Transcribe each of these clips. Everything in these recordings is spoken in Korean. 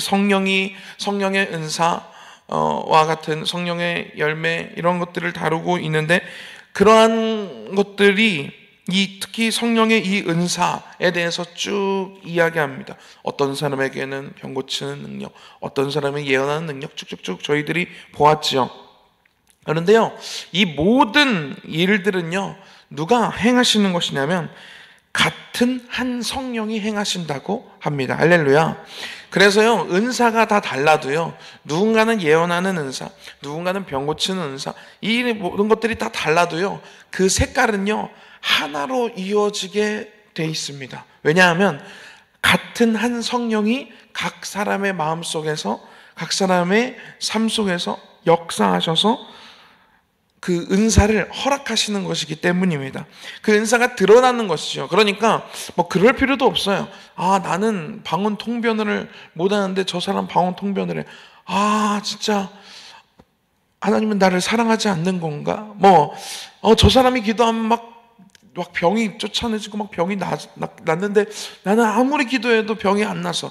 성령의 은사와 같은 성령의 열매, 이런 것들을 다루고 있는데, 그러한 것들이 특히 성령의 이 은사에 대해서 쭉 이야기합니다. 어떤 사람에게는 병 고치는 능력, 어떤 사람은 예언하는 능력, 쭉쭉쭉 저희들이 보았지요. 그런데요, 이 모든 일들은요, 누가 행하시는 것이냐면 같은 한 성령이 행하신다고 합니다. 할렐루야. 그래서요, 은사가 다 달라도요, 누군가는 예언하는 은사, 누군가는 병 고치는 은사, 이 모든 것들이 다 달라도요, 그 색깔은요 하나로 이어지게 돼 있습니다. 왜냐하면 같은 한 성령이 각 사람의 마음 속에서, 각 사람의 삶 속에서 역사하셔서 그 은사를 허락하시는 것이기 때문입니다. 그 은사가 드러나는 것이죠. 그러니까 뭐 그럴 필요도 없어요. 나는 방언 통변을 못하는데 저 사람 방언 통변을 해. 진짜 하나님은 나를 사랑하지 않는 건가? 저 사람이 기도하면 막 병이 쫓아내지고 막 병이 났는데 나는 아무리 기도해도 병이 안 나서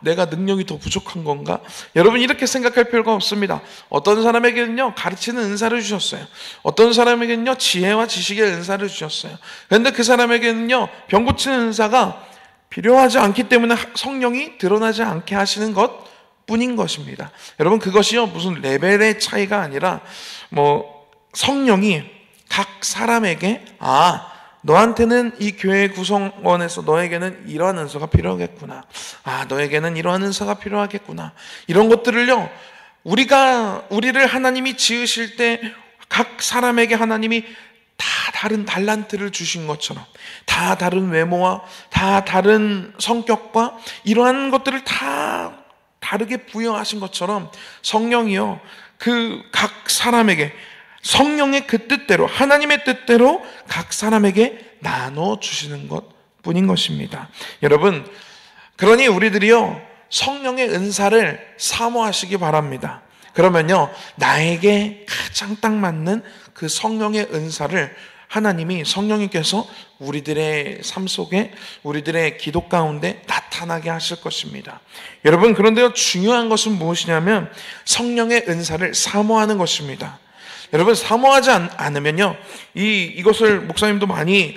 내가 능력이 더 부족한 건가? 여러분, 이렇게 생각할 필요가 없습니다. 어떤 사람에게는요 가르치는 은사를 주셨어요. 어떤 사람에게는요 지혜와 지식의 은사를 주셨어요. 그런데 그 사람에게는요 병 고치는 은사가 필요하지 않기 때문에 성령이 드러나지 않게 하시는 것 뿐인 것입니다. 여러분, 그것이요 무슨 레벨의 차이가 아니라 성령이 각 사람에게 너한테는 이 교회 구성원에서 너에게는 이러한 은사가 필요하겠구나, 너에게는 이러한 은사가 필요하겠구나, 이런 것들을요 우리를 하나님이 지으실 때 각 사람에게 하나님이 다 다른 달란트를 주신 것처럼, 다 다른 외모와 다 다른 성격과 이러한 것들을 다 다르게 부여하신 것처럼 성령이요 그 각 사람에게 성령의 그 뜻대로, 하나님의 뜻대로 각 사람에게 나눠주시는 것 뿐인 것입니다. 여러분, 그러니 우리들이요 성령의 은사를 사모하시기 바랍니다. 그러면요 나에게 가장 딱 맞는 그 성령의 은사를 성령님께서 우리들의 삶 속에, 우리들의 기도 가운데 나타나게 하실 것입니다. 여러분, 그런데요 중요한 것은 무엇이냐면 성령의 은사를 사모하는 것입니다. 여러분, 사모하지 않으면요 이것을 목사님도 많이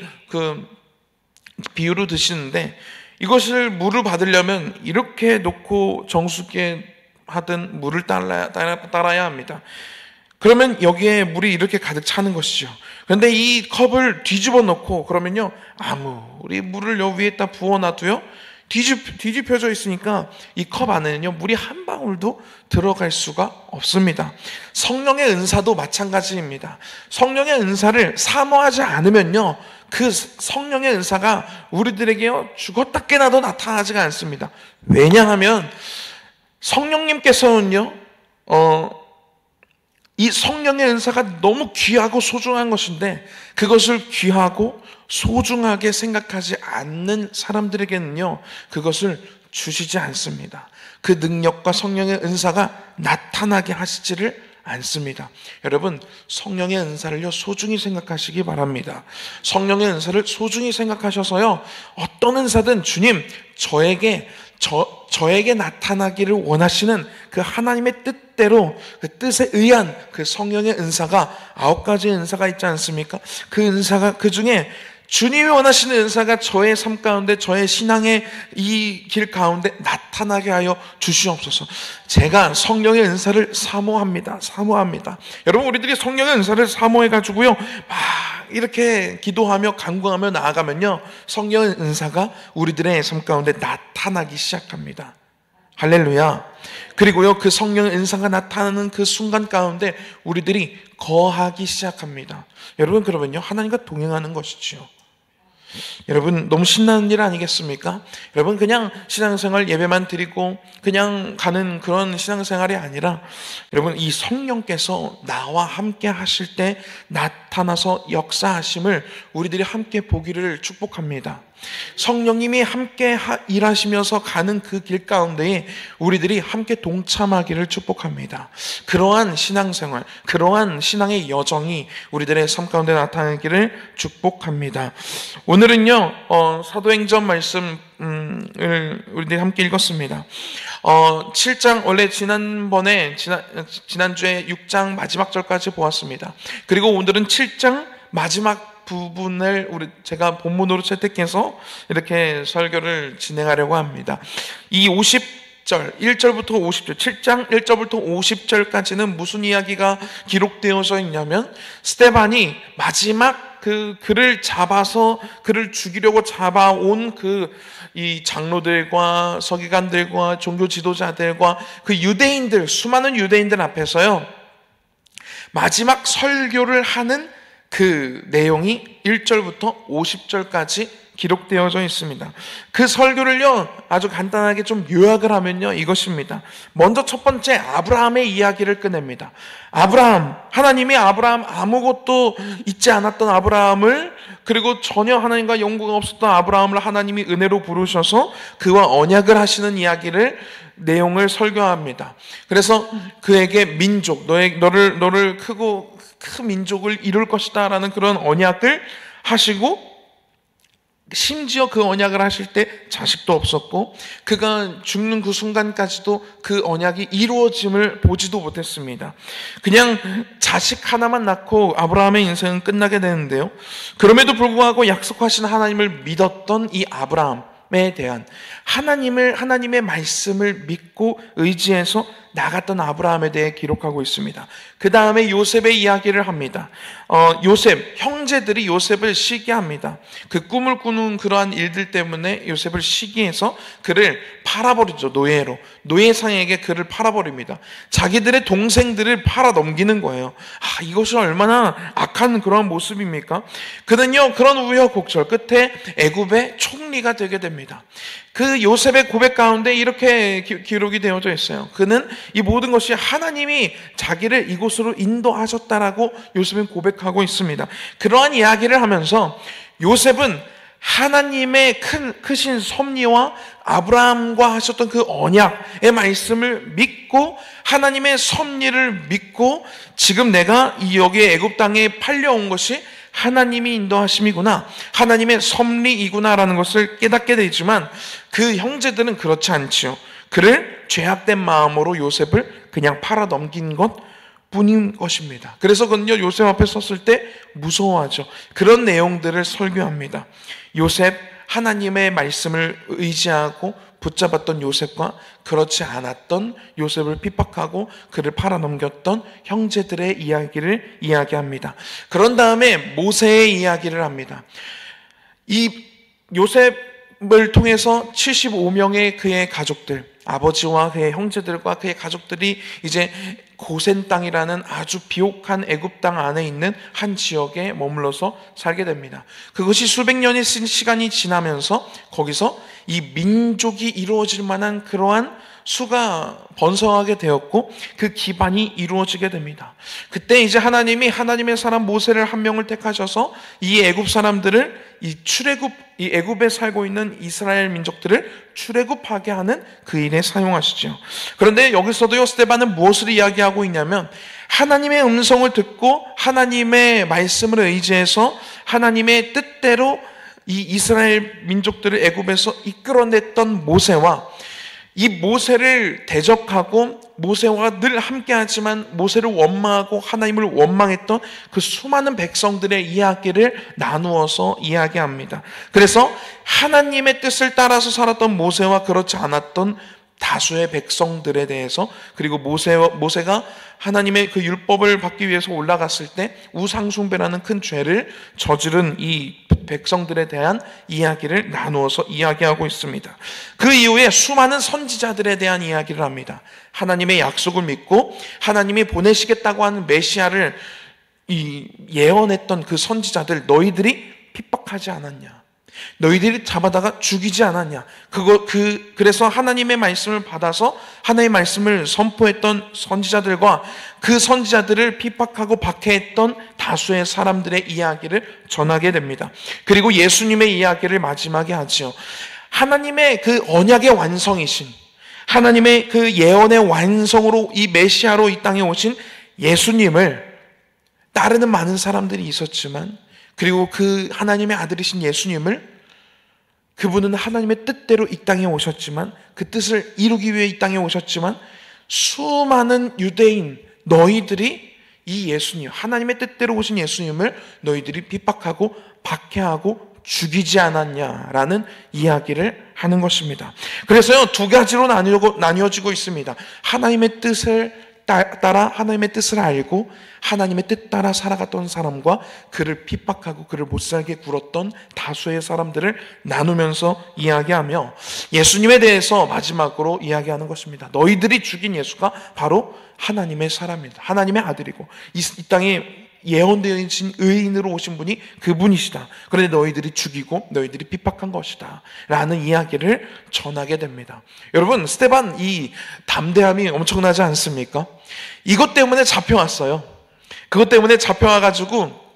비유로 드시는데, 이것을 물을 받으려면 이렇게 놓고 정수기에 하든 물을 따라야 합니다. 그러면 여기에 물이 이렇게 가득 차는 것이죠. 그런데 이 컵을 뒤집어 놓고 그러면요 아무리 물을 여 위에다 부어놔도요 뒤집혀져 있으니까 이 컵 안에는요 물이 한 방울도 들어갈 수가 없습니다. 성령의 은사도 마찬가지입니다. 성령의 은사를 사모하지 않으면요 그 성령의 은사가 우리들에게요 죽었다 깨나도 나타나지가 않습니다. 왜냐하면 성령님께서는요 이 성령의 은사가 너무 귀하고 소중한 것인데, 그것을 귀하고 소중하게 생각하지 않는 사람들에게는요 그것을 주시지 않습니다. 그 능력과 성령의 은사가 나타나게 하시지를 않습니다. 여러분, 성령의 은사를요 소중히 생각하시기 바랍니다. 성령의 은사를 소중히 생각하셔서요 어떤 은사든 주님 저에게 나타나기를 원하시는 그 하나님의 뜻대로, 그 뜻에 의한 그 성령의 은사가 9가지 은사가 있지 않습니까? 그 은사가, 그 중에 주님이 원하시는 은사가 저의 삶 가운데, 저의 신앙의 이 길 가운데 나타나게 하여 주시옵소서. 제가 성령의 은사를 사모합니다. 여러분, 우리들이 성령의 은사를 사모해가지고요 막 이렇게 기도하며 간구하며 나아가면요 성령의 은사가 우리들의 삶 가운데 나타나기 시작합니다. 할렐루야. 그리고요 그 성령의 은사가 나타나는 그 순간 가운데 우리들이 거하기 시작합니다. 여러분, 그러면요 하나님과 동행하는 것이지요. 여러분, 너무 신나는 일 아니겠습니까? 여러분, 그냥 신앙생활 예배만 드리고 그냥 가는 그런 신앙생활이 아니라, 여러분, 이 성령께서 나와 함께 하실 때 나타나서 역사하심을 우리들이 함께 보기를 축복합니다. 성령님이 함께 일하시면서 가는 그 길 가운데에 우리들이 함께 동참하기를 축복합니다. 그러한 신앙생활, 그러한 신앙의 여정이 우리들의 삶 가운데 나타나기를 축복합니다. 오늘은요, 사도행전 말씀을 우리들이 함께 읽었습니다. 7장, 원래 지난주에 6장 마지막 절까지 보았습니다. 그리고 오늘은 7장 마지막 부분을 제가 본문으로 채택해서 이렇게 설교를 진행하려고 합니다. 이 50절, 1절부터 50절, 7장 1절부터 50절까지는 무슨 이야기가 기록되어져 있냐면, 스데반이 마지막 그를 잡아서 그를 죽이려고 잡아온 이 장로들과 서기관들과 종교 지도자들과 그 유대인들, 수많은 유대인들 앞에서요, 마지막 설교를 하는 그 내용이 1절부터 50절까지 기록되어져 있습니다. 그 설교를요, 아주 간단하게 좀 요약을 하면요, 이것입니다. 먼저 첫 번째, 아브라함의 이야기를 꺼냅니다. 하나님이 아브라함, 아무것도 있지 않았던 아브라함을, 그리고 전혀 하나님과 연고가 없었던 아브라함을 하나님이 은혜로 부르셔서 그와 언약을 하시는 내용을 설교합니다. 그래서 그에게 민족, 너를 크고 큰 민족을 이룰 것이다 라는 그런 언약을 하시고, 심지어 그 언약을 하실 때 자식도 없었고, 그가 죽는 그 순간까지도 그 언약이 이루어짐을 보지도 못했습니다. 그냥 자식 하나만 낳고 아브라함의 인생은 끝나게 되는데요, 그럼에도 불구하고 약속하신 하나님을 믿었던 이 아브라함에 대한 하나님의 말씀을 믿고 의지해서 나갔던 아브라함에 대해 기록하고 있습니다. 그 다음에 요셉의 이야기를 합니다. 형제들이 요셉을 시기합니다. 그 꿈을 꾸는 그러한 일들 때문에 요셉을 시기해서 그를 팔아버리죠. 노예상에게 그를 팔아버립니다. 자기들의 동생들을 팔아 넘기는 거예요. 이것이 얼마나 악한 그런 모습입니까? 그는요, 그런 우여곡절 끝에 애굽의 총리가 되게 됩니다. 그 요셉의 고백 가운데 이렇게 기록이 되어져 있어요. 그는 이 모든 것이 하나님이 자기를 이곳으로 인도하셨다라고 요셉은 고백하고 있습니다. 그러한 이야기를 하면서 요셉은 하나님의 크신 섭리와 아브라함과 하셨던 그 언약의 말씀을 믿고, 하나님의 섭리를 믿고, 지금 내가 여기 애굽 땅에 팔려온 것이 하나님이 인도하심이구나, 하나님의 섭리이구나라는 것을 깨닫게 되지만, 그 형제들은 그렇지 않지요. 그를 죄악된 마음으로 요셉을 그냥 팔아 넘긴 것 뿐인 것입니다. 그래서 그는요, 요셉 앞에 섰을 때 무서워하죠. 그런 내용들을 설교합니다. 요셉, 하나님의 말씀을 의지하고 붙잡았던 요셉과 그렇지 않았던 요셉을 핍박하고 그를 팔아넘겼던 형제들의 이야기를 이야기합니다. 그런 다음에 모세의 이야기를 합니다. 이 요셉을 통해서 75명의 그의 가족들, 아버지와 그의 형제들과 그의 가족들이 이제 고센 땅이라는 아주 비옥한 애굽 땅 안에 있는 한 지역에 머물러서 살게 됩니다. 그것이 수백 년의 시간이 지나면서 거기서 이 민족이 이루어질 만한 그러한 수가 번성하게 되었고, 그 기반이 이루어지게 됩니다. 그때 이제 하나님이 하나님의 사람 모세를 한 명을 택하셔서 이 애굽 사람들을 이 애굽에 살고 있는 이스라엘 민족들을 출애굽하게 하는 그 일에 사용하시죠. 그런데 여기서도요, 스데반은 무엇을 이야기하고 있냐면, 하나님의 음성을 듣고 하나님의 말씀을 의지해서 하나님의 뜻대로 이 이스라엘 민족들을 애굽에서 이끌어냈던 모세와, 이 모세를 대적하고 모세와 늘 함께하지만 모세를 원망하고 하나님을 원망했던 그 수많은 백성들의 이야기를 나누어서 이야기합니다. 그래서 하나님의 뜻을 따라서 살았던 모세와 그렇지 않았던 다수의 백성들에 대해서, 그리고 모세가 하나님의 그 율법을 받기 위해서 올라갔을 때 우상숭배라는 큰 죄를 저지른 이 백성들에 대한 이야기를 나누어서 이야기하고 있습니다. 그 이후에 수많은 선지자들에 대한 이야기를 합니다. 하나님의 약속을 믿고 하나님이 보내시겠다고 하는 메시아를 예언했던 그 선지자들, 너희들이 핍박하지 않았냐? 너희들이 잡아다가 죽이지 않았냐? 그래서 하나님의 말씀을 받아서 하나님의 말씀을 선포했던 선지자들과 그 선지자들을 핍박하고 박해했던 다수의 사람들의 이야기를 전하게 됩니다. 그리고 예수님의 이야기를 마지막에 하지요. 하나님의 그 언약의 완성이신, 하나님의 그 예언의 완성으로 이 메시아로 이 땅에 오신 예수님을 따르는 많은 사람들이 있었지만, 그리고 그 하나님의 아들이신 예수님을, 그분은 하나님의 뜻대로 이 땅에 오셨지만, 그 뜻을 이루기 위해 이 땅에 오셨지만, 수많은 유대인 너희들이 이 예수님, 하나님의 뜻대로 오신 예수님을 너희들이 핍박하고 박해하고 죽이지 않았냐라는 이야기를 하는 것입니다. 그래서요, 두 가지로 나뉘어지고 있습니다. 하나님의 뜻을 따라 하나님의 뜻을 알고 하나님의 뜻 따라 살아갔던 사람과 그를 핍박하고 그를 못살게 굴었던 다수의 사람들을 나누면서 이야기하며 예수님에 대해서 마지막으로 이야기하는 것입니다. 너희들이 죽인 예수가 바로 하나님의 사람입니다. 하나님의 아들이고 이 땅에 예언되신 의인으로 오신 분이 그분이시다. 그런데 너희들이 죽이고 너희들이 핍박한 것이다 라는 이야기를 전하게 됩니다. 여러분, 스데반 이 담대함이 엄청나지 않습니까? 이것 때문에 잡혀왔어요. 그것 때문에 잡혀와가지고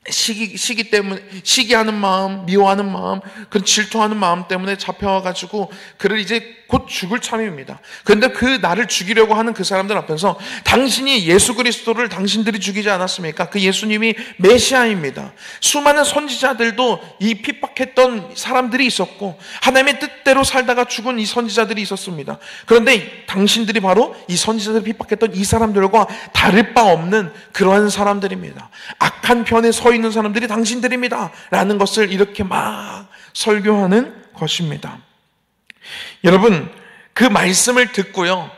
시기 때문에, 시기하는 마음, 미워하는 마음, 그 질투하는 마음 때문에 잡혀와가지고 그를 이제 곧 죽을 참입니다. 그런데 그 나를 죽이려고 하는 그 사람들 앞에서 당신이 예수 그리스도를 당신들이 죽이지 않았습니까? 그 예수님이 메시아입니다. 수많은 선지자들도 이 핍박했던 사람들이 있었고 하나님의 뜻대로 살다가 죽은 이 선지자들이 있었습니다. 그런데 당신들이 바로 이 선지자들을 핍박했던 이 사람들과 다를 바 없는 그러한 사람들입니다. 악한 편에 서 있는 사람들이 당신들입니다 라는 것을 이렇게 막 설교하는 것입니다. 여러분, 그 말씀을 듣고요,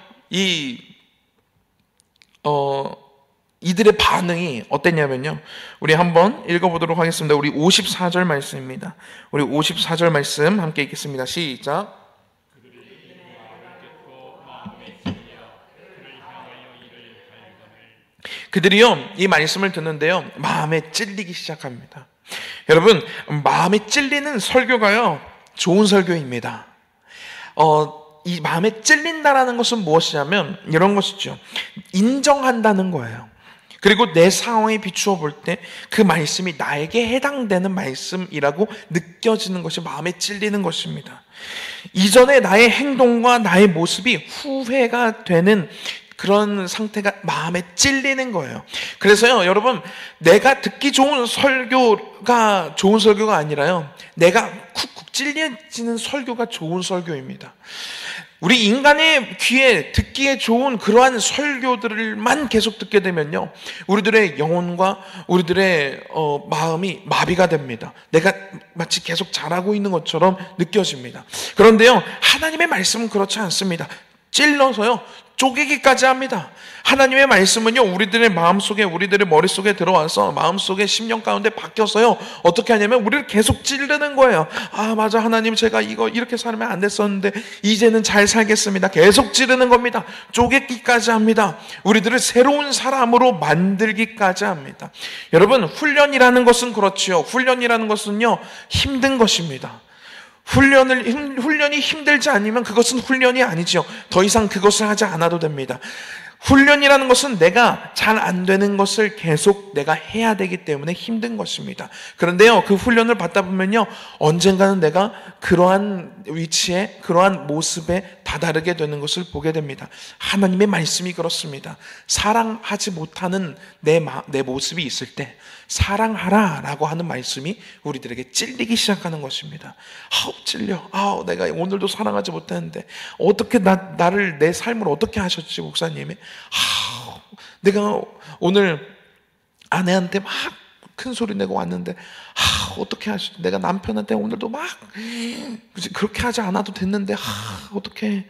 이들의 반응이 어땠냐면요, 우리 한번 읽어보도록 하겠습니다. 우리 54절 말씀입니다. 우리 54절 말씀 함께 읽겠습니다. 시작. 그들이요, 이 말씀을 듣는데요, 마음에 찔리기 시작합니다. 여러분, 마음에 찔리는 설교가요, 좋은 설교입니다. 이 마음에 찔린다라는 것은 무엇이냐면 이런 것이죠. 인정한다는 거예요. 그리고 내 상황에 비추어 볼 때 그 말씀이 나에게 해당되는 말씀이라고 느껴지는 것이 마음에 찔리는 것입니다. 이전에 나의 행동과 나의 모습이 후회가 되는 그런 상태가 마음에 찔리는 거예요. 그래서요, 여러분, 내가 듣기 좋은 설교가 좋은 설교가 아니라요, 내가 쿡쿡 찔려지는 설교가 좋은 설교입니다. 우리 인간의 귀에 듣기에 좋은 그러한 설교들만 계속 듣게 되면요, 우리들의 영혼과 우리들의 마음이 마비가 됩니다. 내가 마치 계속 잘하고 있는 것처럼 느껴집니다. 그런데요, 하나님의 말씀은 그렇지 않습니다. 찔러서요, 쪼개기까지 합니다. 하나님의 말씀은요, 우리들의 마음속에, 우리들의 머릿속에 들어와서 마음속에 심령 가운데 박혀서요, 어떻게 하냐면 우리를 계속 찌르는 거예요. 아, 맞아, 하나님, 제가 이거 이렇게 살면 안 됐었는데 이제는 잘 살겠습니다. 계속 찌르는 겁니다. 쪼개기까지 합니다. 우리들을 새로운 사람으로 만들기까지 합니다. 여러분, 훈련이라는 것은 그렇지요. 훈련이라는 것은요, 힘든 것입니다. 훈련이 힘들지 않으면 그것은 훈련이 아니죠. 더 이상 그것을 하지 않아도 됩니다. 훈련이라는 것은 내가 잘 안 되는 것을 계속 내가 해야 되기 때문에 힘든 것입니다. 그런데요, 그 훈련을 받다 보면요, 언젠가는 내가 그러한 위치에, 그러한 모습에 다다르게 되는 것을 보게 됩니다. 하나님의 말씀이 그렇습니다. 사랑하지 못하는 내 모습이 있을 때 사랑하라 라고 하는 말씀이 우리들에게 찔리기 시작하는 것입니다. 아우, 찔려. 아우, 내가 오늘도 사랑하지 못했는데 어떻게 나를, 내 삶을 어떻게 하셨지, 목사님이. 아우, 내가 오늘 아내한테 막 큰 소리 내고 왔는데, 어떻게 하시, 내가 남편한테 오늘도 막 그렇게 하지 않아도 됐는데, 어떻게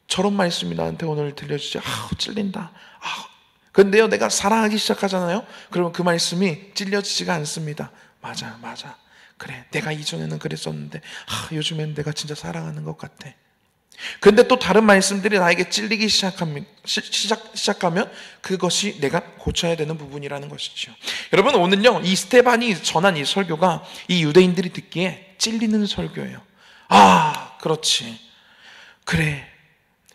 저런 말씀이 나한테 오늘 들려주지. 찔린다. 근데요, 내가 사랑하기 시작하잖아요. 그러면 그 말씀이 찔려지지가 않습니다. 맞아. 그래, 내가 이전에는 그랬었는데 요즘엔 내가 진짜 사랑하는 것 같아. 근데 또 다른 말씀들이 나에게 찔리기 시작하면 그것이 내가 고쳐야 되는 부분이라는 것이죠. 여러분, 오늘요, 이 스데반이 전한 이 설교가 이 유대인들이 듣기에 찔리는 설교예요. 아, 그렇지. 그래.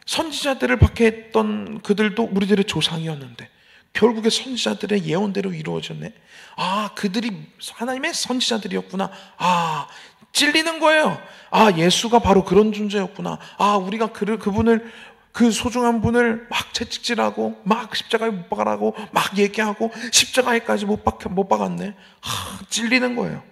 선지자들을 박해했던 그들도 우리들의 조상이었는데 결국에 선지자들의 예언대로 이루어졌네. 아, 그들이 하나님의 선지자들이었구나. 아, 찔리는 거예요. 아, 예수가 바로 그런 존재였구나. 아, 우리가 그분을, 그 소중한 분을 막 채찍질하고 막 십자가에 못 박아라고 막 얘기하고 십자가에까지 못 박았네. 아, 찔리는 거예요.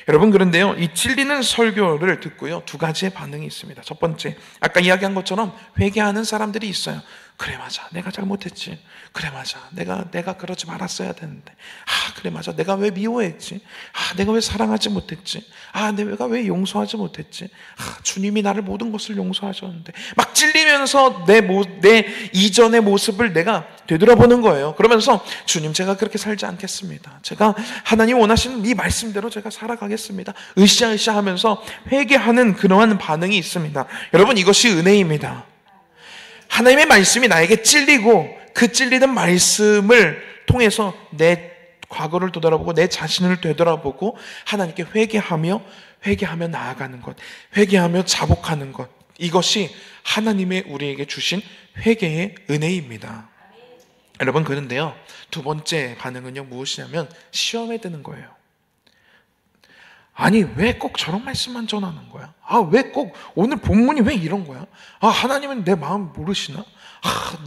여러분, 그런데요, 이 찔리는 설교를 듣고요, 두 가지의 반응이 있습니다. 첫 번째, 아까 이야기한 것처럼 회개하는 사람들이 있어요. 그래, 맞아, 내가 잘못했지. 그래, 맞아, 내가 그러지 말았어야 되는데. 아, 그래, 맞아, 내가 왜 미워했지. 아, 내가 왜 사랑하지 못했지. 아, 내가 왜 용서하지 못했지. 아, 주님이 나를 모든 것을 용서하셨는데. 막 찔리면서 내 이전의 모습을 내가 되돌아보는 거예요. 그러면서 주님, 제가 그렇게 살지 않겠습니다. 제가 하나님 원하시는 이 말씀대로 제가 살아가겠습니다. 으쌰으쌰 하면서 회개하는 그러한 반응이 있습니다. 여러분, 이것이 은혜입니다. 하나님의 말씀이 나에게 찔리고 그 찔리는 말씀을 통해서 내 과거를 되돌아보고 내 자신을 되돌아보고 하나님께 회개하며 나아가는 것, 회개하며 자복하는 것, 이것이 하나님의 우리에게 주신 회개의 은혜입니다. 여러분, 그런데요, 두 번째 반응은요, 무엇이냐면 시험에 드는 거예요. 아니, 왜 꼭 저런 말씀만 전하는 거야? 아, 왜 꼭 오늘 본문이 왜 이런 거야? 아, 하나님은 내 마음 모르시나? 아,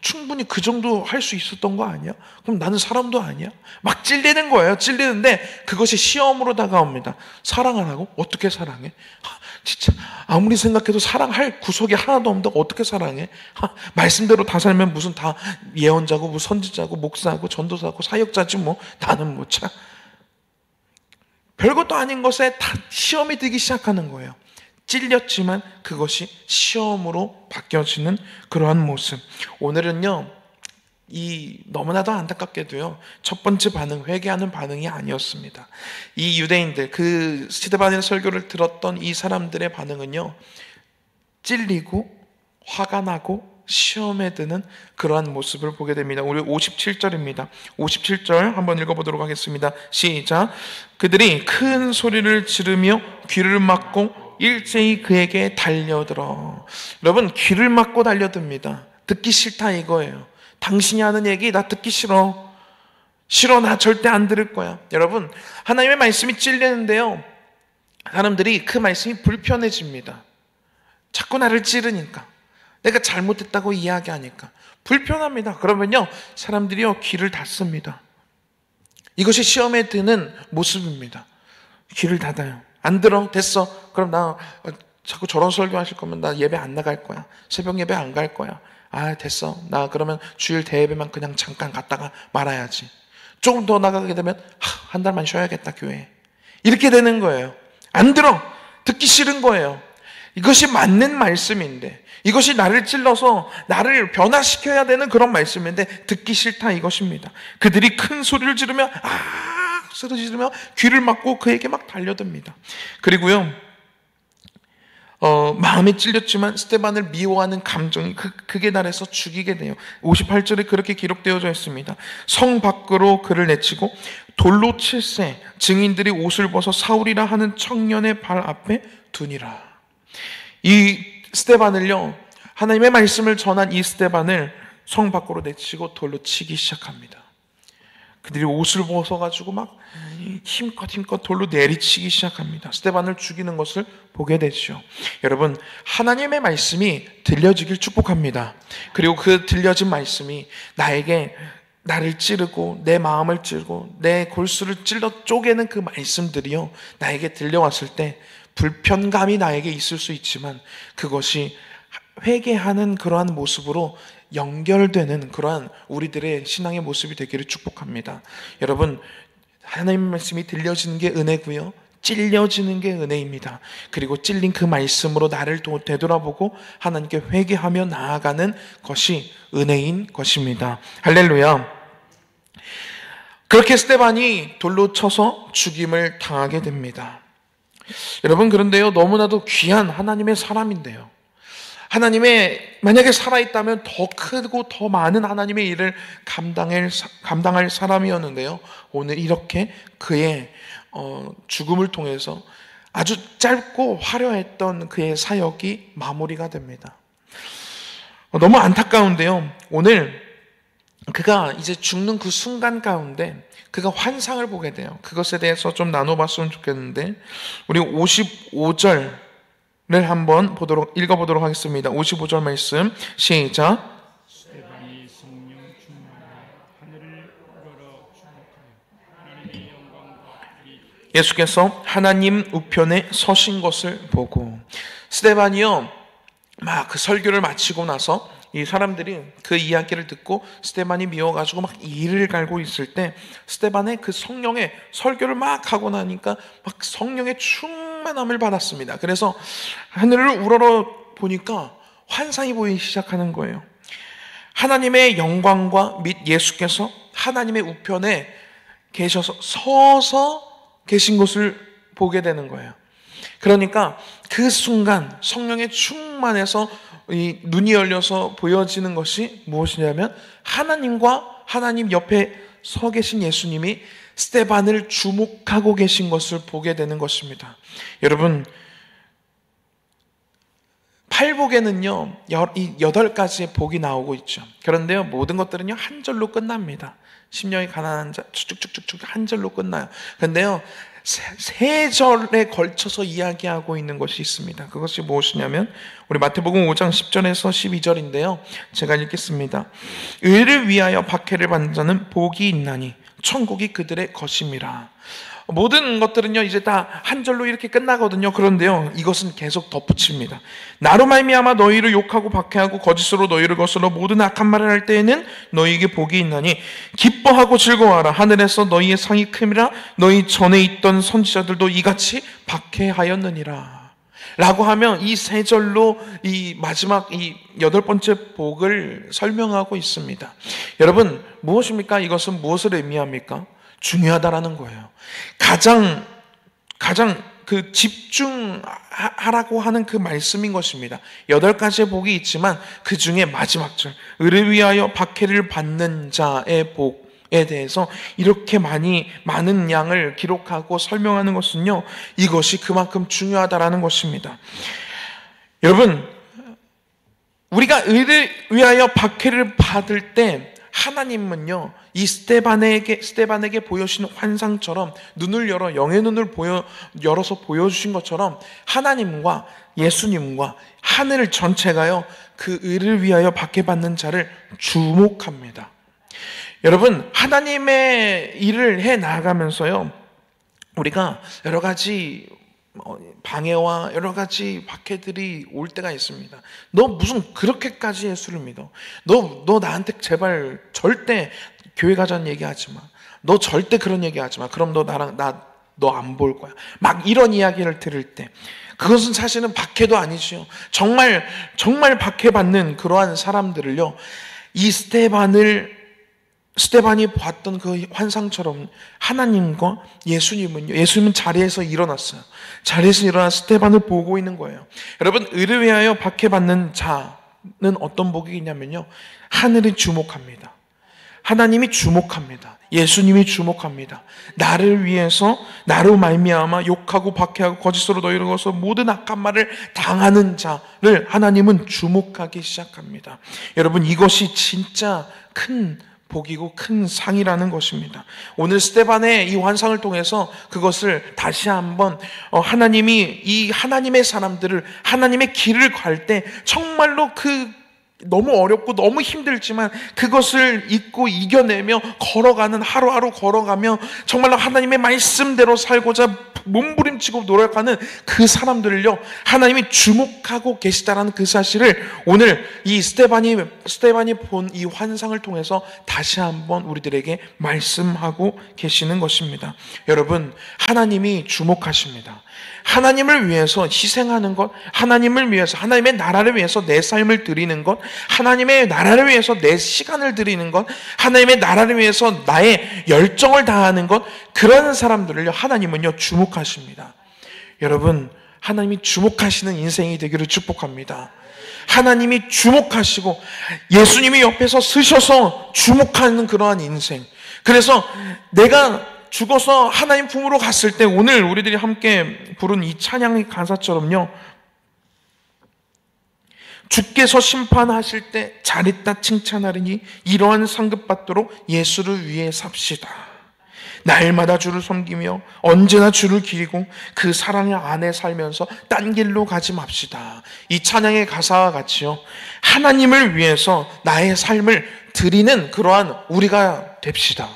충분히 그 정도 할 수 있었던 거 아니야? 그럼 나는 사람도 아니야? 막 찔리는 거예요. 찔리는데 그것이 시험으로 다가옵니다. 사랑 안 하고 어떻게 사랑해? 아, 진짜 아무리 생각해도 사랑할 구석이 하나도 없는데 어떻게 사랑해? 아, 말씀대로 다 살면 무슨 다 예언자고 무슨 선지자고 목사고 전도사고 사역자지 뭐. 나는 뭐 참. 별것도 아닌 것에 다 시험이 되기 시작하는 거예요. 찔렸지만 그것이 시험으로 바뀌어지는 그러한 모습. 오늘은요, 너무나도 안타깝게도요, 첫 번째 반응, 회개하는 반응이 아니었습니다. 이 유대인들, 그 스데반의 설교를 들었던 이 사람들의 반응은요, 찔리고 화가 나고 시험에 드는 그러한 모습을 보게 됩니다. 우리 57절입니다. 57절 한번 읽어보도록 하겠습니다. 시작. 그들이 큰 소리를 지르며 귀를 막고 일제히 그에게 달려들어. 여러분, 귀를 막고 달려듭니다. 듣기 싫다 이거예요. 당신이 하는 얘기 나 듣기 싫어. 나 절대 안 들을 거야. 여러분, 하나님의 말씀이 찔리는데요, 사람들이 그 말씀이 불편해집니다. 자꾸 나를 찌르니까, 내가 잘못했다고 이야기하니까 불편합니다. 그러면요, 사람들이요, 귀를 닫습니다. 이것이 시험에 드는 모습입니다. 귀를 닫아요. 안 들어? 됐어. 그럼 나 자꾸 저런 설교하실 거면 나 예배 안 나갈 거야. 새벽 예배 안 갈 거야. 아, 됐어. 나 그러면 주일 대예배만 그냥 잠깐 갔다가 말아야지. 조금 더 나가게 되면 한 달만 쉬어야겠다, 교회. 이렇게 되는 거예요. 안 들어. 듣기 싫은 거예요. 이것이 맞는 말씀인데, 이것이 나를 찔러서 나를 변화시켜야 되는 그런 말씀인데 듣기 싫다 이것입니다. 그들이 큰 소리를 지르며 소리 지르며 귀를 막고 그에게 막 달려듭니다. 그리고요, 마음이 찔렸지만 스데반을 미워하는 감정이 극에 달해서 죽이게 돼요. 58절에 그렇게 기록되어져 있습니다. 성 밖으로 그를 내치고 돌로 칠세, 증인들이 옷을 벗어 사울이라 하는 청년의 발 앞에 두니라. 이 스데반을요, 하나님의 말씀을 전한 이 스데반을 성 밖으로 내치고 돌로 치기 시작합니다. 그들이 옷을 벗어가지고 막 힘껏 돌로 내리치기 시작합니다. 스데반을 죽이는 것을 보게 되죠. 여러분, 하나님의 말씀이 들려지길 축복합니다. 그리고 그 들려진 말씀이 나를 찌르고 내 마음을 찌르고 내 골수를 찔러 쪼개는 그 말씀들이요, 나에게 들려왔을 때 불편감이 나에게 있을 수 있지만 그것이 회개하는 그러한 모습으로 연결되는 그러한 우리들의 신앙의 모습이 되기를 축복합니다. 여러분, 하나님의 말씀이 들려지는 게 은혜고요, 찔려지는 게 은혜입니다. 그리고 찔린 그 말씀으로 나를 되돌아보고 하나님께 회개하며 나아가는 것이 은혜인 것입니다. 할렐루야. 그렇게 스데반이 돌로 쳐서 죽임을 당하게 됩니다. 여러분, 그런데요, 너무나도 귀한 하나님의 사람인데요, 만약에 살아있다면 더 크고 더 많은 하나님의 일을 감당할 사람이었는데요, 오늘 이렇게 그의 죽음을 통해서 아주 짧고 화려했던 그의 사역이 마무리가 됩니다. 너무 안타까운데요. 오늘 그가 이제 죽는 그 순간 가운데 그가 환상을 보게 돼요. 그것에 대해서 좀 나눠봤으면 좋겠는데, 우리 55절을 한번 읽어보도록 하겠습니다. 55절 말씀 시작. 스데반이 성령 충만하여 하늘을 우러러 주목하여 하나님의 영광과 예수께서 하나님 우편에 서신 것을 보고, 스데반이요 막 그 설교를 마치고 나서 이 사람들이 그 이야기를 듣고 스데반이 미워가지고 막 이를 갈고 있을 때, 스데반의 그 성령의 설교를 막 하고 나니까 막 성령의 충만함을 받았습니다. 그래서 하늘을 우러러 보니까 환상이 보이기 시작하는 거예요. 하나님의 영광과 및 예수께서 하나님의 우편에 계셔서 서서 계신 것을 보게 되는 거예요. 그러니까 그 순간 성령의 충만해서 이 눈이 열려서 보여지는 것이 무엇이냐면, 하나님과 하나님 옆에 서 계신 예수님이 스데반을 주목하고 계신 것을 보게 되는 것입니다. 여러분, 팔복에는요 8가지의 복이 나오고 있죠. 그런데요 모든 것들은요 한 절로 끝납니다. 심령이 가난한 자 쭉쭉쭉쭉 한 절로 끝나요. 그런데요 세 절에 걸쳐서 이야기하고 있는 것이 있습니다. 그것이 무엇이냐면, 우리 마태복음 5장 10절에서 12절인데요 제가 읽겠습니다. 의를 위하여 박해를 받는 자는 복이 있나니 천국이 그들의 것임이라. 모든 것들은요 이제 다 한 절로 이렇게 끝나거든요. 그런데요 이것은 계속 덧붙입니다. 나로 말미암아 너희를 욕하고 박해하고 거짓으로 너희를 거스러 모든 악한 말을 할 때에는 너희에게 복이 있나니 기뻐하고 즐거워하라. 하늘에서 너희의 상이 큼이라. 너희 전에 있던 선지자들도 이같이 박해하였느니라. 라고 하면 이 세 절로 이 마지막 이 8번째 복을 설명하고 있습니다. 여러분, 무엇입니까? 이것은 무엇을 의미합니까? 중요하다라는 거예요. 가장 그 집중하라고 하는 그 말씀인 것입니다. 8가지의 복이 있지만 그 중에 마지막 절, 의를 위하여 박해를 받는 자의 복에 대해서 이렇게 많은 양을 기록하고 설명하는 것은요, 이것이 그만큼 중요하다라는 것입니다. 여러분, 우리가 의를 위하여 박해를 받을 때 하나님은요 이 스데반에게 보여주신 환상처럼 눈을 열어 영의 눈을 열어서 보여주신 것처럼 하나님과 예수님과 하늘 전체가요 그 의를 위하여 박해받는 자를 주목합니다. 여러분, 하나님의 일을 해 나가면서요 우리가 여러 가지 방해와 여러 가지 박해들이 올 때가 있습니다. 너 무슨 그렇게까지 예수를 믿어? 너 나한테 제발 절대 교회 가자는 얘기하지 마. 너 절대 그런 얘기하지 마. 그럼 너 안 볼 거야. 막 이런 이야기를 들을 때, 그것은 사실은 박해도 아니지요. 정말 박해받는 그러한 사람들을요, 이 스데반이 봤던 그 환상처럼 하나님과 예수님은 자리에서 일어났어요. 자리에서 일어나 스데반을 보고 있는 거예요. 여러분, 의를 위하여 박해받는 자는 어떤 복이 있냐면요, 하늘이 주목합니다. 하나님이 주목합니다. 예수님이 주목합니다. 나를 위해서, 나로 말미암아 욕하고 박해하고 거짓으로 너희를 거서 모든 악한 말을 당하는 자를 하나님은 주목하기 시작합니다. 여러분, 이것이 진짜 큰 복이고 큰 상이라는 것입니다. 오늘 스데반의 이 환상을 통해서 그것을 다시 한번 하나님이 이 하나님의 사람들을, 하나님의 길을 갈 때 정말로 너무 어렵고 너무 힘들지만 그것을 잊고 이겨내며 걸어가는, 하루하루 걸어가며 정말로 하나님의 말씀대로 살고자 몸부림치고 노력하는 그 사람들을요 하나님이 주목하고 계시다라는 그 사실을 오늘 이 스데반이 본 이 환상을 통해서 다시 한번 우리들에게 말씀하고 계시는 것입니다. 여러분, 하나님이 주목하십니다. 하나님을 위해서 희생하는 것, 하나님을 위해서, 하나님의 나라를 위해서 내 삶을 드리는 것, 하나님의 나라를 위해서 내 시간을 드리는 것, 하나님의 나라를 위해서 나의 열정을 다하는 것, 그런 사람들을요 하나님은요 주목하십니다. 여러분, 하나님이 주목하시는 인생이 되기를 축복합니다. 하나님이 주목하시고 예수님이 옆에서 서셔서 주목하는 그러한 인생. 그래서 내가 죽어서 하나님 품으로 갔을 때 오늘 우리들이 함께 부른 이 찬양의 가사처럼요, 주께서 심판하실 때 잘했다 칭찬하리니 이러한 상급받도록 예수를 위해 삽시다. 날마다 주를 섬기며 언제나 주를 기리고 그 사랑의 안에 살면서 딴 길로 가지 맙시다. 이 찬양의 가사와 같이요, 하나님을 위해서 나의 삶을 드리는 그러한 우리가 됩시다.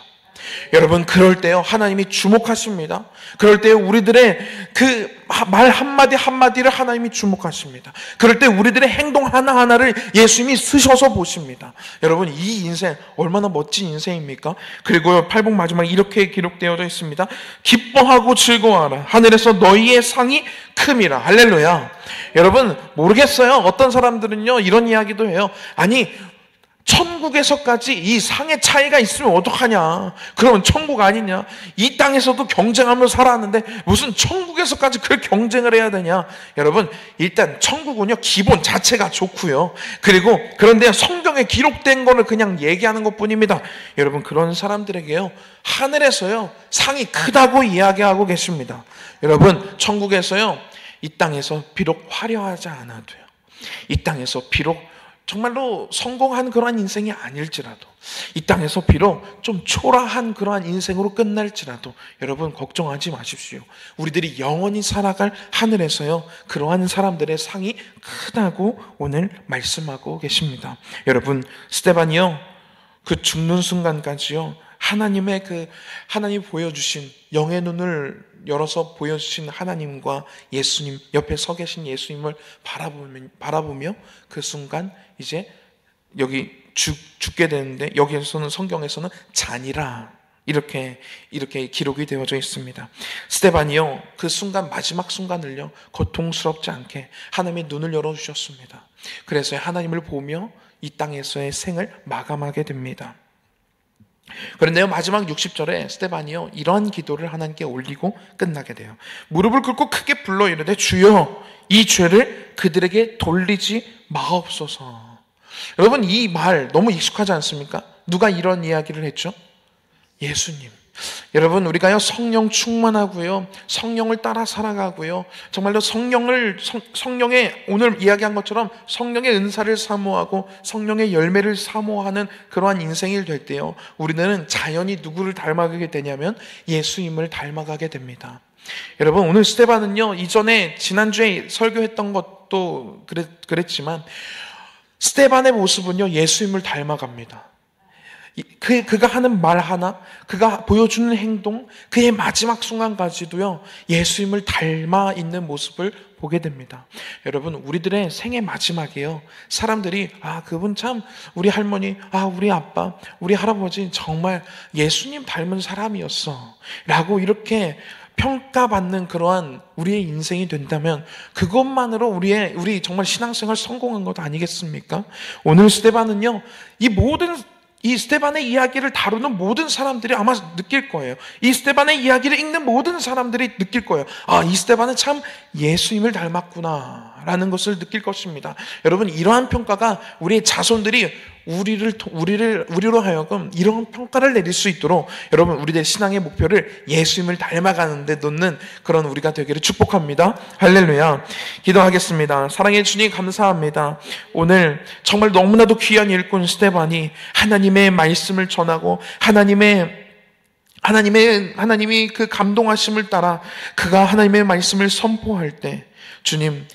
여러분, 그럴 때요 하나님이 주목하십니다. 그럴 때 우리들의 그 말 한마디 한마디를 하나님이 주목하십니다. 그럴 때 우리들의 행동 하나하나를 예수님이 쓰셔서 보십니다. 여러분, 이 인생 얼마나 멋진 인생입니까? 그리고 팔복 마지막에 이렇게 기록되어져 있습니다. 기뻐하고 즐거워하라. 하늘에서 너희의 상이 큼이라. 할렐루야. 여러분, 모르겠어요. 어떤 사람들은요 이런 이야기도 해요. 아니, 천국에서까지 이 상의 차이가 있으면 어떡하냐? 그러면 천국 아니냐? 이 땅에서도 경쟁하며 살았는데 무슨 천국에서까지 그 경쟁을 해야 되냐? 여러분, 일단 천국은요 기본 자체가 좋고요. 그리고 그런데 성경에 기록된 거를 그냥 얘기하는 것뿐입니다. 여러분, 그런 사람들에게요 하늘에서요 상이 크다고 이야기하고 계십니다. 여러분, 천국에서요 이 땅에서 비록 화려하지 않아도요, 이 땅에서 비록 정말로 성공한 그러한 인생이 아닐지라도, 이 땅에서 비록 좀 초라한 그러한 인생으로 끝날지라도 여러분 걱정하지 마십시오. 우리들이 영원히 살아갈 하늘에서요 그러한 사람들의 상이 크다고 오늘 말씀하고 계십니다. 여러분, 스데반이요 그 죽는 순간까지요 하나님이 보여주신, 영의 눈을 열어서 보여주신 하나님과 예수님, 옆에 서 계신 예수님을 바라보며 그 순간 이제 여기 죽게 되는데, 여기에서는 성경에서는 잔이라 이렇게 기록이 되어져 있습니다. 스데반이요 그 순간, 마지막 순간을요 고통스럽지 않게 하나님의 눈을 열어주셨습니다. 그래서 하나님을 보며 이 땅에서의 생을 마감하게 됩니다. 그런데요 마지막 60절에 스데반이요 이러한 기도를 하나님께 올리고 끝나게 돼요. 무릎을 꿇고 크게 불러 이르되 주여 이 죄를 그들에게 돌리지 마옵소서. 여러분, 이 말 너무 익숙하지 않습니까? 누가 이런 이야기를 했죠? 예수님. 여러분, 우리가요 성령 충만하고요 성령을 따라 살아가고요 정말로 성령의 오늘 이야기한 것처럼 성령의 은사를 사모하고 성령의 열매를 사모하는 그러한 인생이 될 때요 우리는 자연히 누구를 닮아가게 되냐면 예수님을 닮아가게 됩니다. 여러분, 오늘 스데반은요 이전에 지난주에 설교했던 것도 그랬지만 스데반의 모습은요 예수님을 닮아갑니다. 그가 하는 말 하나, 그가 보여주는 행동, 그의 마지막 순간까지도요 예수님을 닮아 있는 모습을 보게 됩니다. 여러분, 우리들의 생의 마지막에요 사람들이 그분 참, 우리 할머니, 우리 아빠, 우리 할아버지 정말 예수님 닮은 사람이었어 라고 이렇게 평가받는 그러한 우리의 인생이 된다면 그것만으로 우리 정말 신앙생활 성공한 것 아니겠습니까? 오늘 스데반은요 이 스데반의 이야기를 다루는 모든 사람들이 아마 느낄 거예요. 이 스데반의 이야기를 읽는 모든 사람들이 느낄 거예요. 이 스데반은 참 예수님을 닮았구나 라는 것을 느낄 것입니다. 여러분, 이러한 평가가 우리의 자손들이 우리로 하여금 이런 평가를 내릴 수 있도록 여러분, 우리의 신앙의 목표를 예수님을 닮아가는 데 놓는 그런 우리가 되기를 축복합니다. 할렐루야. 기도하겠습니다. 사랑해 주님, 감사합니다. 오늘 정말 너무나도 귀한 일꾼 스데반이 하나님의 말씀을 전하고 하나님이 그 감동하심을 따라 그가 하나님의 말씀을 선포할 때, 주님,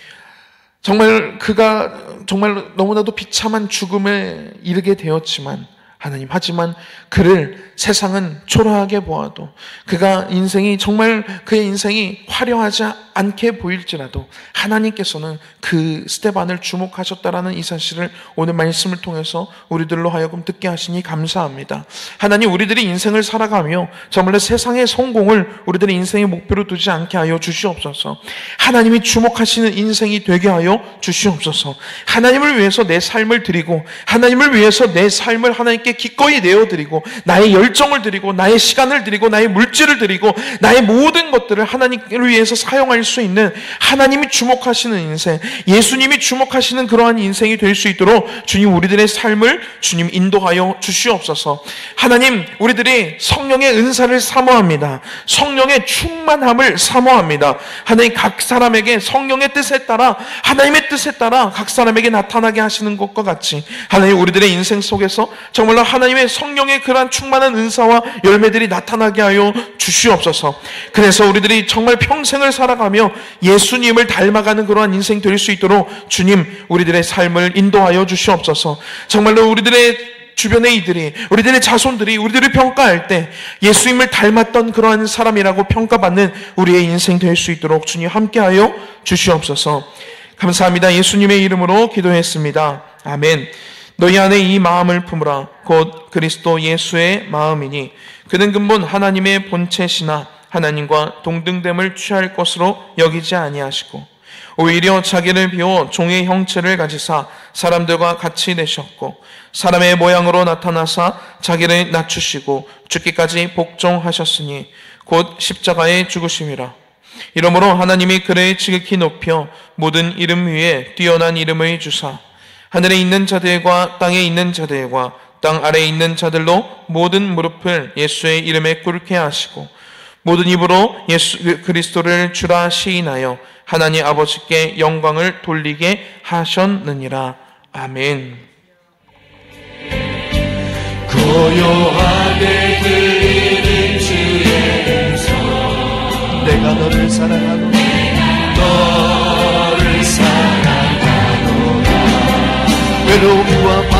정말 그가 정말 너무나도 비참한 죽음에 이르게 되었지만 하나님, 하지만 그를 세상은 초라하게 보아도 그의 인생이 화려하지 않게 보일지라도 하나님께서는 그 스데반을 주목하셨다라는 이 사실을 오늘 말씀을 통해서 우리들로 하여금 듣게 하시니 감사합니다. 하나님, 우리들이 인생을 살아가며 정말로 세상의 성공을 우리들의 인생의 목표로 두지 않게 하여 주시옵소서. 하나님이 주목하시는 인생이 되게 하여 주시옵소서. 하나님을 위해서 내 삶을 드리고 하나님을 위해서 내 삶을 하나님께 하나님께 기꺼이 내어드리고 나의 열정을 드리고 나의 시간을 드리고 나의 물질을 드리고 나의 모든 것들을 하나님을 위해서 사용할 수 있는 하나님이 주목하시는 인생, 예수님이 주목하시는 그러한 인생이 될 수 있도록 주님 우리들의 삶을 주님 인도하여 주시옵소서. 하나님, 우리들이 성령의 은사를 사모합니다. 성령의 충만함을 사모합니다. 하나님, 각 사람에게 성령의 뜻에 따라 하나님의 뜻에 따라 각 사람에게 나타나게 하시는 것과 같이 하나님, 우리들의 인생 속에서 정말로 하나님의 성령의 그러한 충만한 은사와 열매들이 나타나게 하여 주시옵소서. 그래서 우리들이 정말 평생을 살아가며 예수님을 닮아가는 그러한 인생 될 수 있도록 주님 우리들의 삶을 인도하여 주시옵소서. 정말로 우리들의 주변의 이들이, 우리들의 자손들이 우리들을 평가할 때 예수님을 닮았던 그러한 사람이라고 평가받는 우리의 인생 될 수 있도록 주님 함께하여 주시옵소서. 감사합니다. 예수님의 이름으로 기도했습니다. 아멘. 너희 안에 이 마음을 품으라. 곧 그리스도 예수의 마음이니 그는 근본 하나님의 본체시나 하나님과 동등됨을 취할 것으로 여기지 아니하시고 오히려 자기를 비워 종의 형체를 가지사 사람들과 같이 되셨고 사람의 모양으로 나타나사 자기를 낮추시고 죽기까지 복종하셨으니 곧 십자가에 죽으심이라. 이러므로 하나님이 그를 지극히 높여 모든 이름 위에 뛰어난 이름을 주사 하늘에 있는 자들과 땅에 있는 자들과 땅 아래에 있는 자들로 모든 무릎을 예수의 이름에 꿇게 하시고 모든 입으로 예수 그리스도를 주라 시인하여 하나님 아버지께 영광을 돌리게 하셨느니라. 아멘. 고요하게 들리는 주의 음성 내가 너를 사랑하노라 너를 사랑하노라 외로움과